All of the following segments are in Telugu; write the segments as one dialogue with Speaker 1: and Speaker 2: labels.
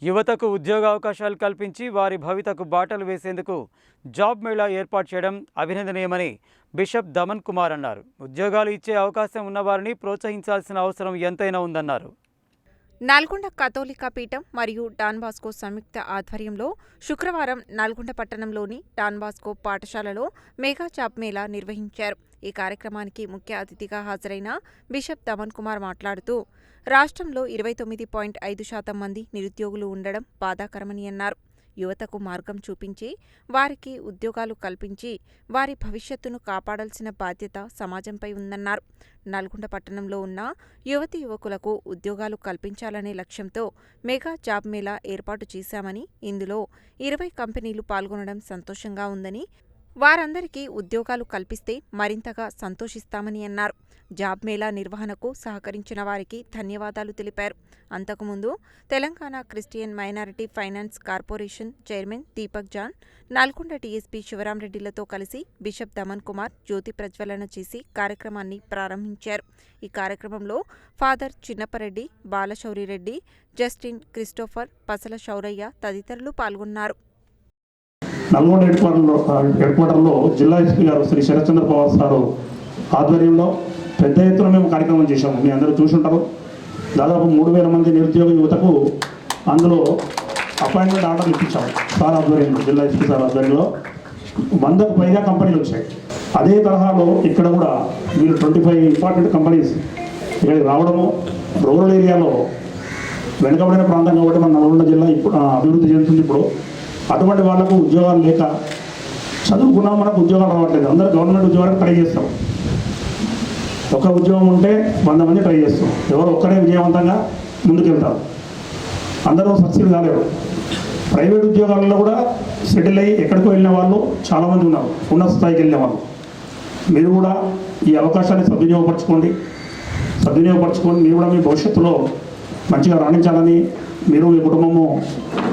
Speaker 1: యువతకు ఉద్యోగ అవకాశాలు కల్పించి వారి భవితకు బాటలు వేసేందుకు జాబ్ మేళా ఏర్పాటు చేయడం అభినందనీయమని బిషప్ దమన్ కుమార్ అన్నారు. ఉద్యోగాలు ఇచ్చే అవకాశం ఉన్నవారిని ప్రోత్సహించాల్సిన అవసరం ఎంతైనా ఉందన్నారు.
Speaker 2: నల్గొండ కథోలిక పీఠం మరియు డాన్ బాస్కో సంయుక్త ఆధ్వర్యంలో శుక్రవారం నల్గొండ పట్టణంలోని డాన్ బాస్కో పాఠశాలలో మెగా జాబ్ మేళా నిర్వహించారు. ఈ కార్యక్రమానికి ముఖ్య అతిథిగా హాజరైన బిషప్ దమన్ కుమార్ మాట్లాడుతూ రాష్ట్రంలో 29.5% మంది నిరుద్యోగులు ఉండడం బాధాకరమని అన్నారు. యువతకు మార్గం చూపించి వారికి ఉద్యోగాలు కల్పించి వారి భవిష్యత్తును కాపాడాల్సిన బాధ్యత సమాజంపై ఉందన్నారు. నల్గొండ పట్టణంలో ఉన్న యువతీ యువకులకు ఉద్యోగాలు కల్పించాలనే లక్ష్యంతో మెగా జాబ్ మేళా ఏర్పాటు చేశామని, ఇందులో 20 కంపెనీలు పాల్గొనడం సంతోషంగా ఉందని, వారందరికీ ఉద్యోగాలు కల్పిస్తే మరింతగా సంతోషిస్తామని అన్నారు. జాబ్ మేళా నిర్వహణకు సహకరించిన వారికి ధన్యవాదాలు తెలిపారు. అంతకుముందు Telangana Christian minority finance corporation chairman Deepak John, Nalgonda DSP శివరాంరెడ్డిలతో కలిసి బిషప్ దమన్ కుమార్ జ్యోతి ప్రజ్వలన చేసి కార్యక్రమాన్ని ప్రారంభించారు. ఈ కార్యక్రమంలో ఫాదర్ చిన్నపరెడ్డి, బాలశౌరిరెడ్డి, జస్టిన్, క్రిస్టోఫర్, పసల శౌరయ్య తదితరులు పాల్గొన్నారు.
Speaker 3: నల్గొండ హెడ్ క్వార్టర్లో జిల్లా ఎస్పీ గారు శ్రీ శరత్చంద్ర పవార్ సారు ఆధ్వర్యంలో పెద్ద ఎత్తున మేము కార్యక్రమం చేశాము. మీ అందరూ చూసుంటారు. దాదాపు 3000 మంది నిరుద్యోగ యువతకు అందులో అపాయింట్మెంట్ ఆర్డర్లు ఇప్పించాము. సార్ ఆధ్వర్యంలో, జిల్లా ఎస్పీ సార్ ఆధ్వర్యంలో 100కు పైగా కంపెనీలు వచ్చాయి. అదే తరహాలో ఇక్కడ కూడా వీళ్ళు 25 ఇంపార్టెంట్ కంపెనీస్ ఇక్కడికి రావడము, రూరల్ ఏరియాలో వెనుకబడిన ప్రాంతం కాబట్టి మన నల్గొండ జిల్లా ఇప్పుడు అభివృద్ధి చెందుతుంది. ఇప్పుడు అటువంటి వాళ్లకు ఉద్యోగాలు లేక చదువుకున్నా మనకు ఉద్యోగాలు రావట్లేదు. అందరూ గవర్నమెంట్ ఉద్యోగాలకు ట్రై చేస్తాం. ఒక ఉద్యోగం ఉంటే 100 మంది ట్రై చేస్తాం. ఎవరు ఒక్కడే విజయవంతంగా ముందుకెళ్తారు. అందరూ సక్సెస్ కాలేరు. ప్రైవేట్ ఉద్యోగాలలో కూడా సెటిల్ అయ్యి ఎక్కడికో వెళ్ళిన వాళ్ళు చాలామంది ఉన్నారు, ఉన్నత స్థాయికి వెళ్ళిన వాళ్ళు. మీరు కూడా ఈ అవకాశాన్ని సద్వినియోగపరచుకొని మీరు కూడా మీ భవిష్యత్తులో మంచిగా రాణించాలని, మీరు మీ కుటుంబము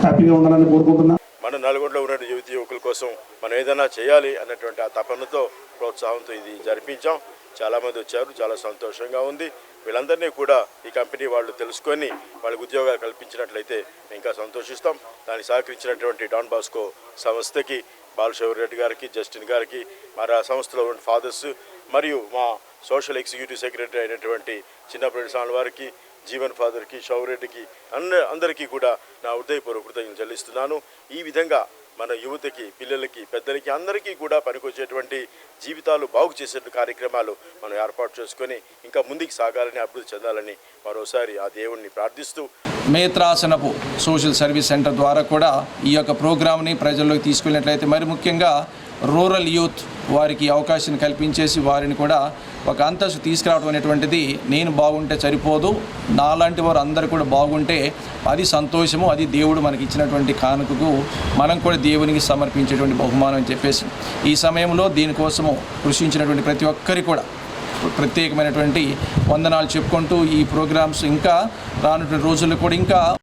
Speaker 3: హ్యాపీగా ఉండాలని కోరుకుంటున్నా.
Speaker 4: మన నల్గొండలో ఉన్న యువతి యువకుల కోసం మనం ఏదైనా చేయాలి అన్నటువంటి ఆ తపనతో, ప్రోత్సాహంతో ఇది జరిపించాం. చాలామంది వచ్చారు, చాలా సంతోషంగా ఉంది. వీళ్ళందరినీ కూడా ఈ కంపెనీ వాళ్ళు తెలుసుకొని వాళ్ళకి ఉద్యోగాలు కల్పించినట్లయితే ఇంకా సంతోషిస్తాం. దానికి సహకరించినటువంటి డాన్ బాస్కో సంస్థకి, బాలశౌరిరెడ్డి గారికి, జస్టిన్ గారికి, మరి ఆ సంస్థలో ఉన్న ఫాదర్స్ మరియు మా సోషల్ ఎగ్జిక్యూటివ్ సెక్రటరీ అయినటువంటి చిన్నపరెడ్డి స్వామి వారికి, జీవన్ ఫాదర్కి, శౌరెడ్డికి, అందరికీ కూడా నా హృదయపూర్వక కృతజ్ఞతలు చెల్లిస్తున్నాను. ఈ విధంగా మన యువతకి, పిల్లలకి, పెద్దలకి అందరికీ కూడా పనికొచ్చేటువంటి జీవితాలు బాగు చేసే కార్యక్రమాలు మనం ఏర్పాటు చేసుకొని ఇంకా ముందుకు సాగాలని, అభివృద్ధి చెందాలని మరోసారి ఆ దేవుణ్ణి ప్రార్థిస్తూ,
Speaker 5: మేత్రాసనపు సోషల్ సర్వీస్ సెంటర్ ద్వారా కూడా ఈ యొక్క ప్రోగ్రామ్ని ప్రజల్లోకి తీసుకెళ్ళినట్లయితే మరి ముఖ్యంగా రూరల్ యూత్ వారికి అవకాశం కల్పించేసి వారిని కూడా ఒక అంతస్తు తీసుకురావడం అనేటువంటిది, నేను బాగుంటే సరిపోదు, నాలాంటి వారు అందరూ కూడా బాగుంటే అది సంతోషము, అది దేవుడు మనకి ఇచ్చినటువంటి కానుకకు మనం కూడా దేవునికి సమర్పించేటువంటి బహుమానం అని చెప్పేసి ఈ సమయంలో దీనికోసము కృషించినటువంటి ప్రతి ఒక్కరి కూడా ప్రత్యేకమైనటువంటి వందనాలు చెప్పుకుంటూ ఈ ప్రోగ్రామ్స్ ఇంకా రానున్న రోజుల్లో కూడా ఇంకా